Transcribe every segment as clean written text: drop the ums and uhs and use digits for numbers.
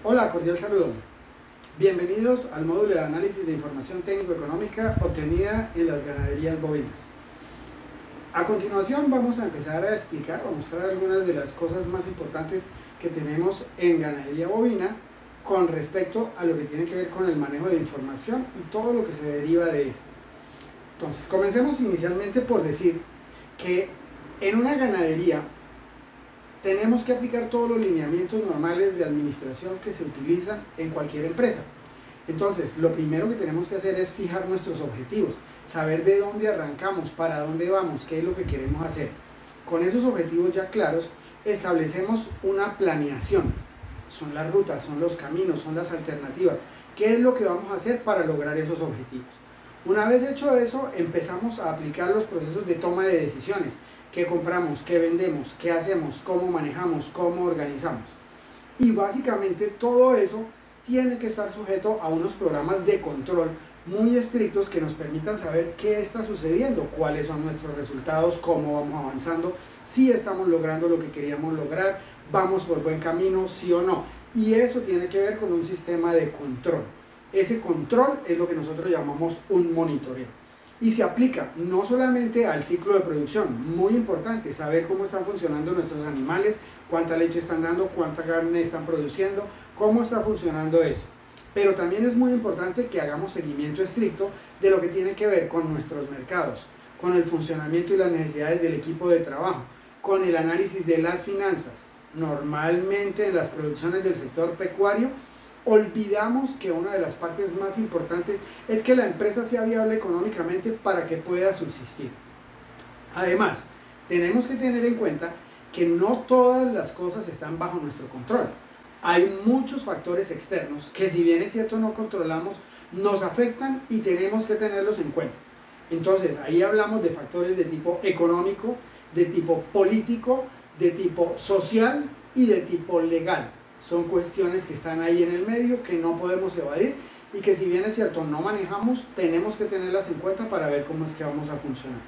Hola, cordial saludo. Bienvenidos al módulo de análisis de información técnico-económica obtenida en las ganaderías bovinas. A continuación vamos a empezar a explicar o a mostrar algunas de las cosas más importantes que tenemos en ganadería bovina con respecto a lo que tiene que ver con el manejo de información y todo lo que se deriva de este. Entonces, comencemos inicialmente por decir que en una ganadería tenemos que aplicar todos los lineamientos normales de administración que se utilizan en cualquier empresa. Entonces, lo primero que tenemos que hacer es fijar nuestros objetivos, saber de dónde arrancamos, para dónde vamos, qué es lo que queremos hacer. Con esos objetivos ya claros, establecemos una planeación. Son las rutas, son los caminos, son las alternativas. ¿Qué es lo que vamos a hacer para lograr esos objetivos? Una vez hecho eso, empezamos a aplicar los procesos de toma de decisiones. ¿Qué compramos? ¿Qué vendemos? ¿Qué hacemos? ¿Cómo manejamos? ¿Cómo organizamos? Y básicamente todo eso tiene que estar sujeto a unos programas de control muy estrictos que nos permitan saber qué está sucediendo, cuáles son nuestros resultados, cómo vamos avanzando, si estamos logrando lo que queríamos lograr, vamos por buen camino, sí o no. Y eso tiene que ver con un sistema de control. Ese control es lo que nosotros llamamos un monitoreo. Y se aplica no solamente al ciclo de producción, muy importante, saber cómo están funcionando nuestros animales, cuánta leche están dando, cuánta carne están produciendo, cómo está funcionando eso. Pero también es muy importante que hagamos seguimiento estricto de lo que tiene que ver con nuestros mercados, con el funcionamiento y las necesidades del equipo de trabajo, con el análisis de las finanzas. Normalmente en las producciones del sector pecuario, olvidamos que una de las partes más importantes es que la empresa sea viable económicamente para que pueda subsistir. Además, tenemos que tener en cuenta que no todas las cosas están bajo nuestro control. Hay muchos factores externos que, si bien es cierto no controlamos, nos afectan y tenemos que tenerlos en cuenta. Entonces, ahí hablamos de factores de tipo económico, de tipo político, de tipo social y de tipo legal. Son cuestiones que están ahí en el medio, que no podemos evadir y que, si bien es cierto no manejamos, tenemos que tenerlas en cuenta para ver cómo es que vamos a funcionar.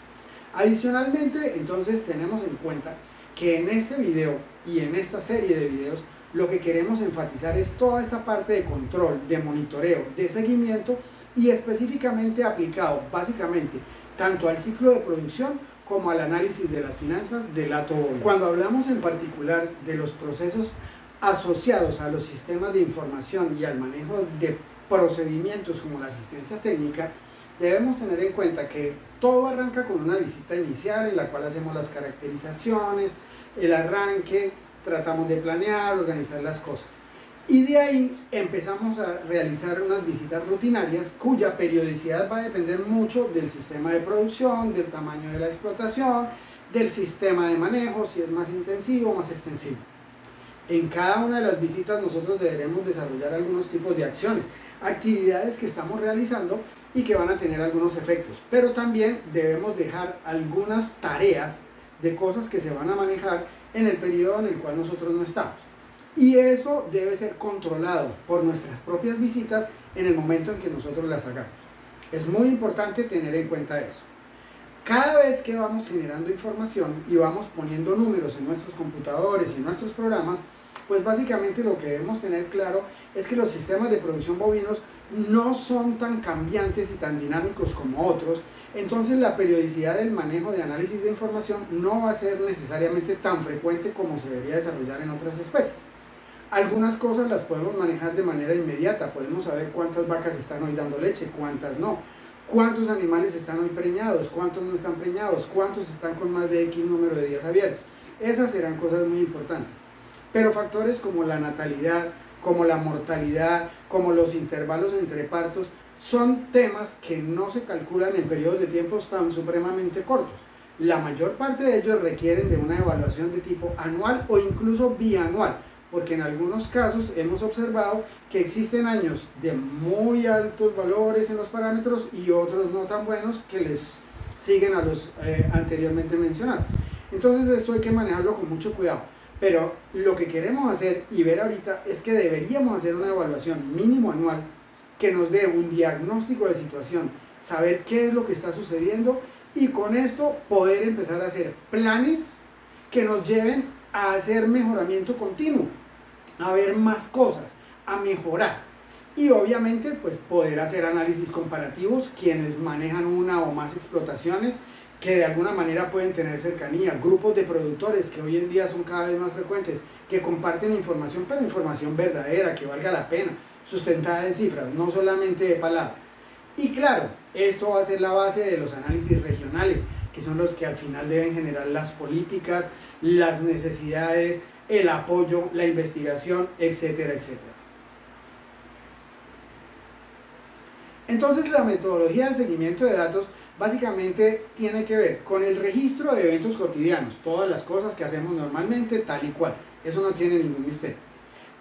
Adicionalmente, entonces tenemos en cuenta que en este video y en esta serie de videos lo que queremos enfatizar es toda esta parte de control, de monitoreo, de seguimiento y específicamente aplicado básicamente tanto al ciclo de producción como al análisis de las finanzas del hato bovino. Cuando hablamos en particular de los procesos asociados a los sistemas de información y al manejo de procedimientos como la asistencia técnica, debemos tener en cuenta que todo arranca con una visita inicial en la cual hacemos las caracterizaciones, el arranque, tratamos de planear, organizar las cosas. Y de ahí empezamos a realizar unas visitas rutinarias cuya periodicidad va a depender mucho del sistema de producción, del tamaño de la explotación, del sistema de manejo, si es más intensivo o más extensivo. En cada una de las visitas nosotros deberemos desarrollar algunos tipos de acciones, actividades que estamos realizando y que van a tener algunos efectos, pero también debemos dejar algunas tareas de cosas que se van a manejar en el periodo en el cual nosotros no estamos. Y eso debe ser controlado por nuestras propias visitas en el momento en que nosotros las hagamos. Es muy importante tener en cuenta eso. Cada vez que vamos generando información y vamos poniendo números en nuestros computadores y en nuestros programas, pues básicamente lo que debemos tener claro es que los sistemas de producción bovinos no son tan cambiantes y tan dinámicos como otros, entonces la periodicidad del manejo de análisis de información no va a ser necesariamente tan frecuente como se debería desarrollar en otras especies. Algunas cosas las podemos manejar de manera inmediata, podemos saber cuántas vacas están hoy dando leche, cuántas no, cuántos animales están hoy preñados, cuántos no están preñados, cuántos están con más de X número de días abiertos. Esas serán cosas muy importantes. Pero factores como la natalidad, como la mortalidad, como los intervalos entre partos, son temas que no se calculan en periodos de tiempo tan supremamente cortos. La mayor parte de ellos requieren de una evaluación de tipo anual o incluso bianual, porque en algunos casos hemos observado que existen años de muy altos valores en los parámetros y otros no tan buenos que les siguen a los anteriormente mencionados. Entonces esto hay que manejarlo con mucho cuidado. Pero lo que queremos hacer y ver ahorita es que deberíamos hacer una evaluación mínimo anual que nos dé un diagnóstico de situación, saber qué es lo que está sucediendo y con esto poder empezar a hacer planes que nos lleven a hacer mejoramiento continuo, a ver más cosas, a mejorar. Y obviamente pues poder hacer análisis comparativos quienes manejan una o más explotaciones que de alguna manera pueden tener cercanía, grupos de productores que hoy en día son cada vez más frecuentes, que comparten información, pero información verdadera, que valga la pena, sustentada en cifras, no solamente de palabra. Y claro, esto va a ser la base de los análisis regionales, que son los que al final deben generar las políticas, las necesidades, el apoyo, la investigación, etcétera, etcétera. Entonces la metodología de seguimiento de datos básicamente tiene que ver con el registro de eventos cotidianos, todas las cosas que hacemos normalmente, tal y cual. Eso no tiene ningún misterio.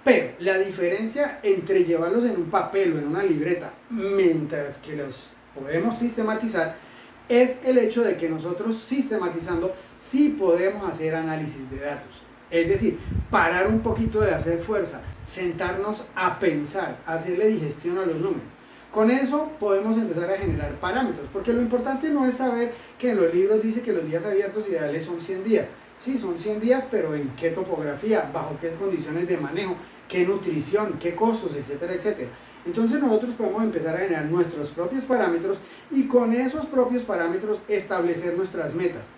Pero la diferencia entre llevarlos en un papel o en una libreta, mientras que los podemos sistematizar, es el hecho de que nosotros sistematizando sí podemos hacer análisis de datos. Es decir, parar un poquito de hacer fuerza, sentarnos a pensar, hacerle digestión a los números. Con eso podemos empezar a generar parámetros, porque lo importante no es saber que en los libros dice que los días abiertos ideales son 100 días. Sí, son 100 días, pero en qué topografía, bajo qué condiciones de manejo, qué nutrición, qué costos, etcétera, etcétera. Entonces nosotros podemos empezar a generar nuestros propios parámetros y con esos propios parámetros establecer nuestras metas.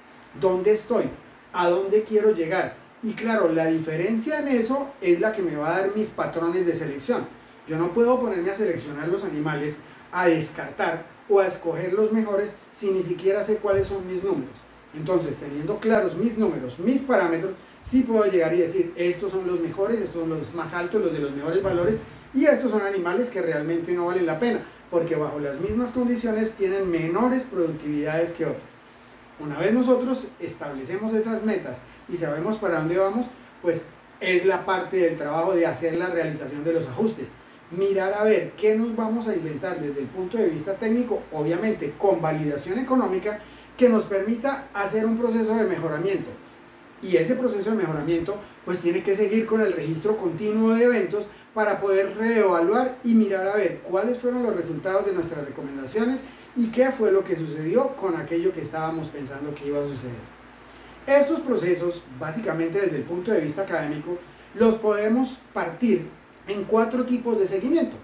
¿Dónde estoy? ¿A dónde quiero llegar? Y claro, la diferencia en eso es la que me va a dar mis patrones de selección. Yo no puedo ponerme a seleccionar los animales, a descartar o a escoger los mejores si ni siquiera sé cuáles son mis números. Entonces, teniendo claros mis números, mis parámetros, sí puedo llegar y decir, estos son los mejores, estos son los más altos, los de los mejores valores, y estos son animales que realmente no valen la pena, porque bajo las mismas condiciones tienen menores productividades que otros. Una vez nosotros establecemos esas metas y sabemos para dónde vamos, pues es la parte del trabajo de hacer la realización de los ajustes. Mirar a ver qué nos vamos a inventar desde el punto de vista técnico, obviamente con validación económica, que nos permita hacer un proceso de mejoramiento. Y ese proceso de mejoramiento pues tiene que seguir con el registro continuo de eventos para poder reevaluar y mirar a ver cuáles fueron los resultados de nuestras recomendaciones y qué fue lo que sucedió con aquello que estábamos pensando que iba a suceder. Estos procesos, básicamente desde el punto de vista académico, los podemos partir en 4 tipos de seguimiento.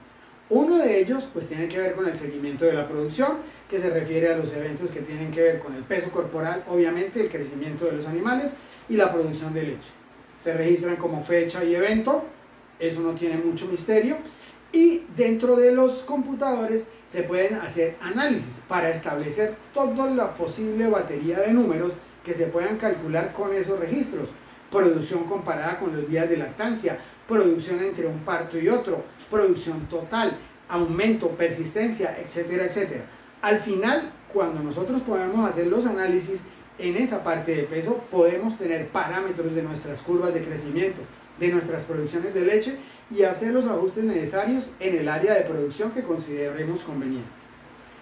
Uno de ellos pues tiene que ver con el seguimiento de la producción, que se refiere a los eventos que tienen que ver con el peso corporal, obviamente el crecimiento de los animales y la producción de leche. Se registran como fecha y evento, eso no tiene mucho misterio, y dentro de los computadores se pueden hacer análisis para establecer toda la posible batería de números que se puedan calcular con esos registros. Producción comparada con los días de lactancia, producción entre un parto y otro, producción total, aumento, persistencia, etcétera, etcétera. Al final, cuando nosotros podemos hacer los análisis en esa parte de peso, podemos tener parámetros de nuestras curvas de crecimiento, de nuestras producciones de leche y hacer los ajustes necesarios en el área de producción que consideremos conveniente.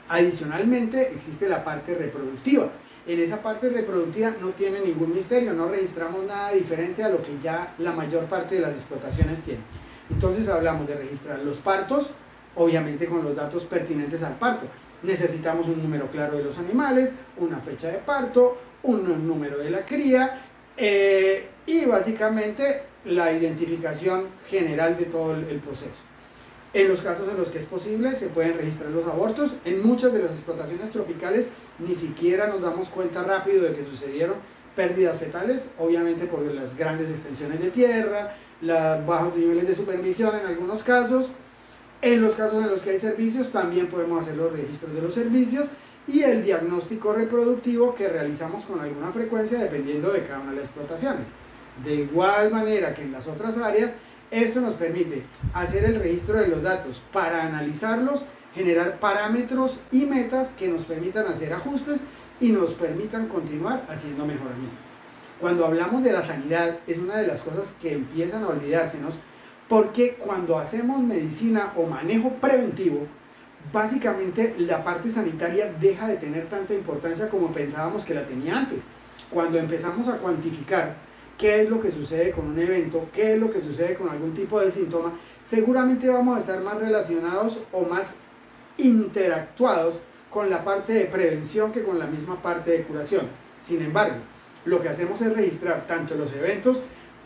Adicionalmente, existe la parte reproductiva. En esa parte reproductiva no tiene ningún misterio, no registramos nada diferente a lo que ya la mayor parte de las explotaciones tienen. Entonces hablamos de registrar los partos, obviamente con los datos pertinentes al parto. Necesitamos un número claro de los animales, una fecha de parto, un número de la cría y básicamente la identificación general de todo el proceso. En los casos en los que es posible se pueden registrar los abortos. En muchas de las explotaciones tropicales ni siquiera nos damos cuenta rápido de que sucedieron pérdidas fetales, obviamente por las grandes extensiones de tierra, los bajos niveles de supervisión en algunos casos. En los casos en los que hay servicios también podemos hacer los registros de los servicios y el diagnóstico reproductivo que realizamos con alguna frecuencia dependiendo de cada una de las explotaciones. De igual manera que en las otras áreas, esto nos permite hacer el registro de los datos para analizarlos, generar parámetros y metas que nos permitan hacer ajustes y nos permitan continuar haciendo mejoramiento. Cuando hablamos de la sanidad es una de las cosas que empiezan a olvidársenos, porque cuando hacemos medicina o manejo preventivo, básicamente la parte sanitaria deja de tener tanta importancia como pensábamos que la tenía antes. Cuando empezamos a cuantificar qué es lo que sucede con un evento, qué es lo que sucede con algún tipo de síntoma, seguramente vamos a estar más relacionados o más interactuados con la parte de prevención que con la misma parte de curación. Sin embargo, lo que hacemos es registrar tanto los eventos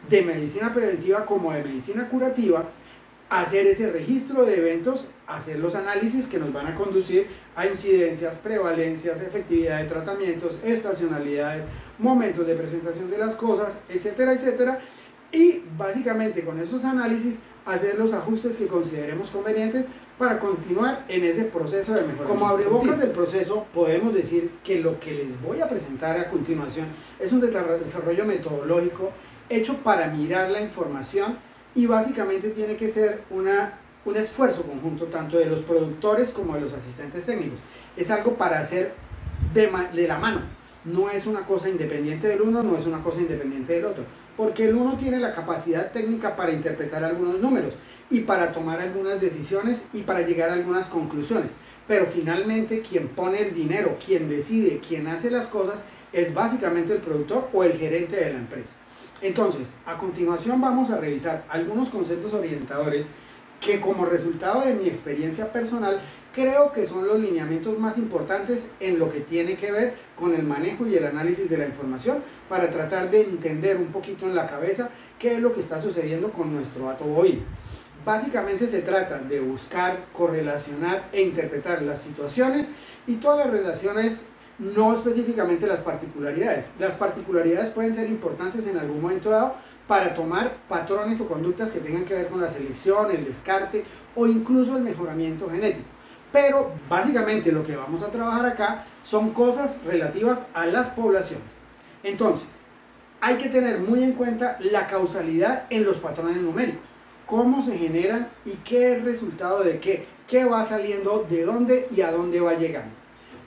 de medicina preventiva como de medicina curativa hacer ese registro de eventos, hacer los análisis que nos van a conducir a incidencias, prevalencias, efectividad de tratamientos, estacionalidades, momentos de presentación de las cosas, etcétera, etcétera. Y básicamente con esos análisis hacer los ajustes que consideremos convenientes para continuar en ese proceso de mejora. Como abrebocas del proceso, podemos decir que lo que les voy a presentar a continuación es un desarrollo metodológico hecho para mirar la información y básicamente tiene que ser un esfuerzo conjunto tanto de los productores como de los asistentes técnicos. Es algo para hacer de la mano, no es una cosa independiente del uno, no es una cosa independiente del otro, porque el uno tiene la capacidad técnica para interpretar algunos números y para tomar algunas decisiones y para llegar a algunas conclusiones, pero finalmente quien pone el dinero, quien decide, quien hace las cosas es básicamente el productor o el gerente de la empresa. Entonces, a continuación vamos a revisar algunos conceptos orientadores que como resultado de mi experiencia personal creo que son los lineamientos más importantes en lo que tiene que ver con el manejo y el análisis de la información para tratar de entender un poquito en la cabeza qué es lo que está sucediendo con nuestro hato bovino. Básicamente se trata de buscar, correlacionar e interpretar las situaciones y todas las relaciones, no específicamente las particularidades. Las particularidades pueden ser importantes en algún momento dado para tomar patrones o conductas que tengan que ver con la selección, el descarte o incluso el mejoramiento genético. Pero básicamente lo que vamos a trabajar acá son cosas relativas a las poblaciones. Entonces, hay que tener muy en cuenta la causalidad en los patrones numéricos. Cómo se generan y qué es resultado de qué va saliendo, de dónde y a dónde va llegando.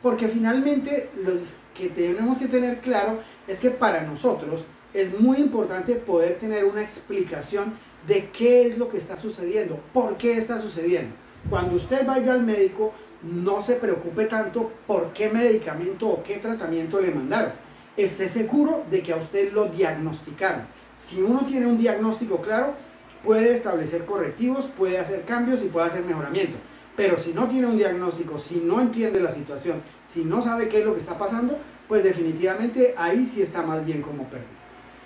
Porque finalmente lo que tenemos que tener claro es que para nosotros es muy importante poder tener una explicación de qué es lo que está sucediendo, por qué está sucediendo. Cuando usted vaya al médico, no se preocupe tanto por qué medicamento o qué tratamiento le mandaron. Esté seguro de que a usted lo diagnosticaron. Si uno tiene un diagnóstico claro, puede establecer correctivos, puede hacer cambios y puede hacer mejoramiento. Pero si no tiene un diagnóstico, si no entiende la situación, si no sabe qué es lo que está pasando, pues definitivamente ahí sí está más bien como perdido.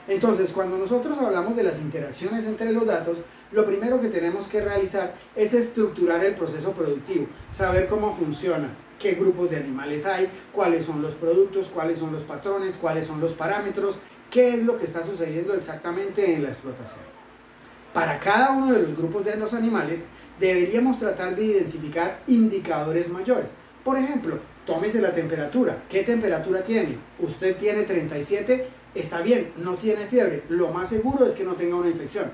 Entonces, cuando nosotros hablamos de las interacciones entre los datos, lo primero que tenemos que realizar es estructurar el proceso productivo, saber cómo funciona, qué grupos de animales hay, cuáles son los productos, cuáles son los patrones, cuáles son los parámetros, qué es lo que está sucediendo exactamente en la explotación. Para cada uno de los grupos de los animales, deberíamos tratar de identificar indicadores mayores. Por ejemplo, tómese la temperatura. ¿Qué temperatura tiene? Usted tiene 37, está bien, no tiene fiebre. Lo más seguro es que no tenga una infección.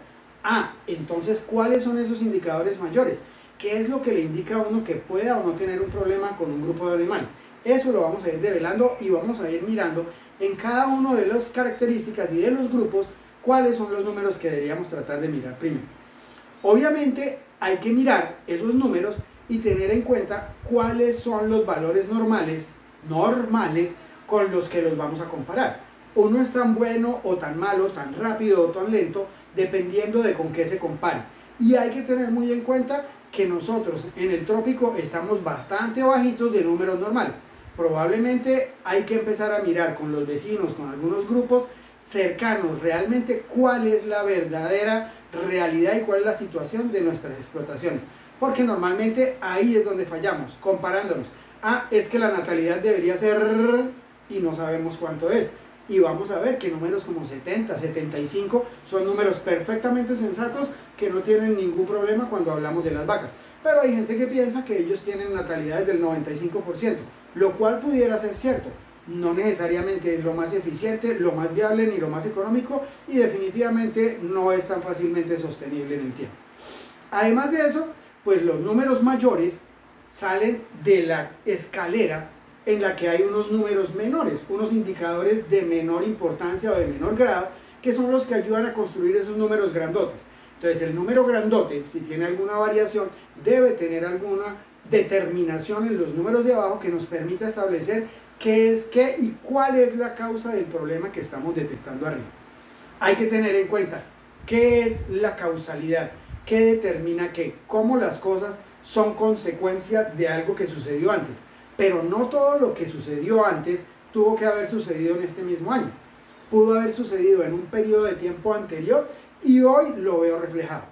Entonces, ¿cuáles son esos indicadores mayores? ¿Qué es lo que le indica a uno que pueda o no tener un problema con un grupo de animales? Eso lo vamos a ir develando y vamos a ir mirando en cada una de las características y de los grupos cuáles son los números que deberíamos tratar de mirar primero. Obviamente hay que mirar esos números y tener en cuenta cuáles son los valores normales con los que los vamos a comparar. Uno es tan bueno o tan malo, tan rápido o tan lento, dependiendo de con qué se compare. Y hay que tener muy en cuenta que nosotros en el trópico estamos bastante bajitos de números normales. Probablemente hay que empezar a mirar con los vecinos, con algunos grupos cercanos, realmente cuál es la verdadera realidad y cuál es la situación de nuestras explotaciones. Porque normalmente ahí es donde fallamos, comparándonos. Es que la natalidad debería ser y no sabemos cuánto es. Y vamos a ver que números como 70, 75 son números perfectamente sensatos que no tienen ningún problema cuando hablamos de las vacas. Pero hay gente que piensa que ellos tienen natalidades del 95%, lo cual pudiera ser cierto. No necesariamente es lo más eficiente, lo más viable ni lo más económico y definitivamente no es tan fácilmente sostenible en el tiempo. Además de eso, pues los números mayores salen de la escalera en la que hay unos números menores, unos indicadores de menor importancia o de menor grado, que son los que ayudan a construir esos números grandotes. Entonces el número grandote, si tiene alguna variación, debe tener alguna determinación en los números de abajo que nos permita establecer qué es qué y cuál es la causa del problema que estamos detectando arriba. Hay que tener en cuenta qué es la causalidad, qué determina qué, cómo las cosas son consecuencia de algo que sucedió antes. Pero no todo lo que sucedió antes tuvo que haber sucedido en este mismo año. Pudo haber sucedido en un periodo de tiempo anterior y hoy lo veo reflejado.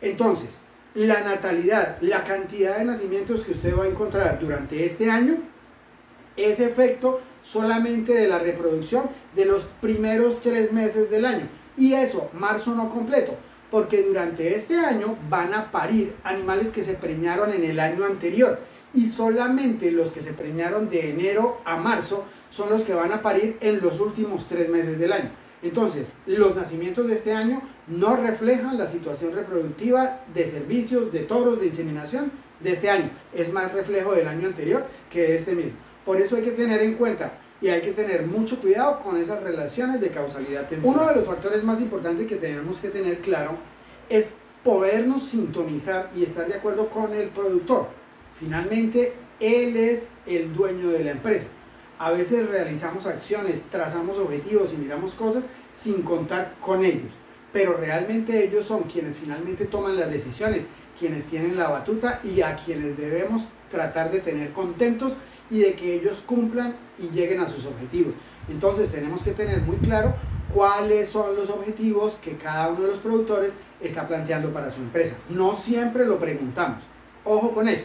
Entonces, la natalidad, la cantidad de nacimientos que usted va a encontrar durante este año es efecto solamente de la reproducción de los primeros 3 meses del año. Y eso, marzo no completo, porque durante este año van a parir animales que se preñaron en el año anterior. Y solamente los que se preñaron de enero a marzo son los que van a parir en los últimos 3 meses del año. Entonces, los nacimientos de este año no reflejan la situación reproductiva de servicios, de toros, de inseminación de este año. Es más reflejo del año anterior que de este mismo. Por eso hay que tener en cuenta y hay que tener mucho cuidado con esas relaciones de causalidad temporal. Uno de los factores más importantes que tenemos que tener claro es podernos sintonizar y estar de acuerdo con el productor. Finalmente, él es el dueño de la empresa. A veces realizamos acciones, trazamos objetivos y miramos cosas sin contar con ellos. Pero realmente ellos son quienes finalmente toman las decisiones, quienes tienen la batuta y a quienes debemos tratar de tener contentos y de que ellos cumplan y lleguen a sus objetivos. Entonces tenemos que tener muy claro cuáles son los objetivos que cada uno de los productores está planteando para su empresa. No siempre lo preguntamos, ojo con eso.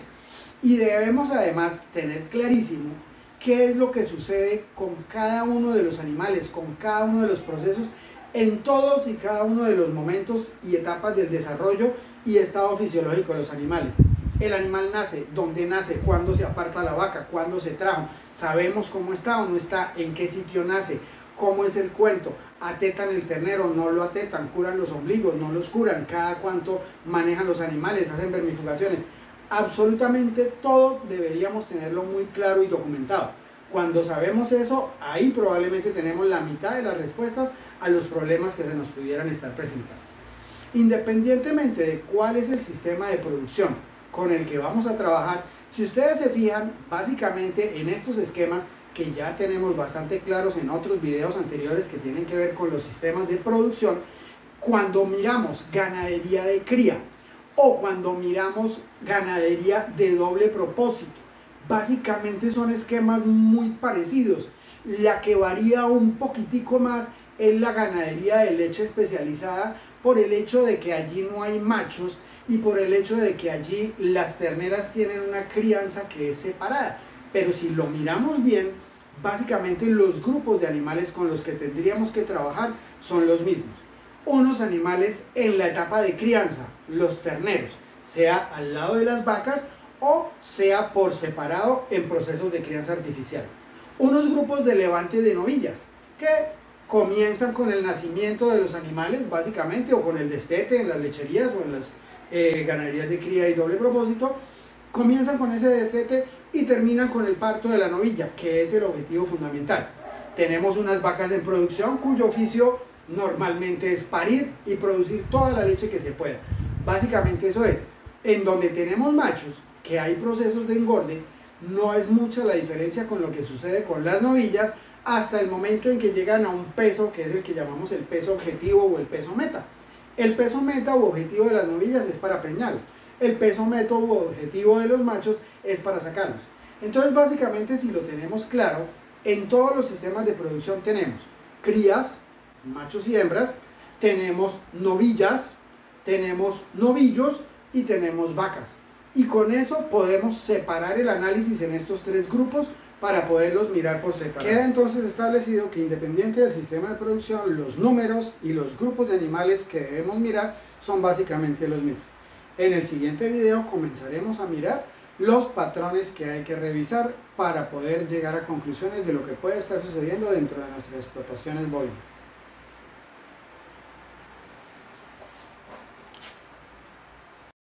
Y debemos además tener clarísimo qué es lo que sucede con cada uno de los animales, con cada uno de los procesos, en todos y cada uno de los momentos y etapas del desarrollo y estado fisiológico de los animales. El animal nace, dónde nace, cuándo se aparta la vaca, cuándo se trajo, sabemos cómo está o no está, en qué sitio nace, cómo es el cuento, atetan el ternero, no lo atetan, curan los ombligos, no los curan, cada cuánto manejan los animales, hacen vermifugaciones. Absolutamente todo deberíamos tenerlo muy claro y documentado. Cuando sabemos eso, ahí probablemente tenemos la mitad de las respuestas a los problemas que se nos pudieran estar presentando. Independientemente de cuál es el sistema de producción con el que vamos a trabajar, si ustedes se fijan, básicamente en estos esquemas que ya tenemos bastante claros en otros videos anteriores que tienen que ver con los sistemas de producción, cuando miramos ganadería de cría o cuando miramos ganadería de doble propósito, básicamente son esquemas muy parecidos. La que varía un poquitico más es la ganadería de leche especializada, por el hecho de que allí no hay machos y por el hecho de que allí las terneras tienen una crianza que es separada. Pero si lo miramos bien, básicamente los grupos de animales con los que tendríamos que trabajar son los mismos. Unos animales en la etapa de crianza, los terneros, sea al lado de las vacas o sea por separado en procesos de crianza artificial. Unos grupos de levante de novillas que comienzan con el nacimiento de los animales básicamente, o con el destete en las lecherías o en las ganaderías de cría y doble propósito, comienzan con ese destete y terminan con el parto de la novilla, que es el objetivo fundamental. Tenemos unas vacas en producción cuyo oficio normalmente es parir y producir toda la leche que se pueda. Básicamente eso es. En donde tenemos machos, que hay procesos de engorde, no es mucha la diferencia con lo que sucede con las novillas, hasta el momento en que llegan a un peso que es el que llamamos el peso objetivo o el peso meta. El peso meta u objetivo de las novillas es para preñarlos. El peso meta u objetivo de los machos es para sacarlos. Entonces básicamente, si lo tenemos claro, en todos los sistemas de producción tenemos crías, machos y hembras, tenemos novillas, tenemos novillos y tenemos vacas. Y con eso podemos separar el análisis en estos 3 grupos para poderlos mirar por separado. Queda entonces establecido que independiente del sistema de producción, los números y los grupos de animales que debemos mirar son básicamente los mismos. En el siguiente video comenzaremos a mirar los patrones que hay que revisar para poder llegar a conclusiones de lo que puede estar sucediendo dentro de nuestras explotaciones bovinas.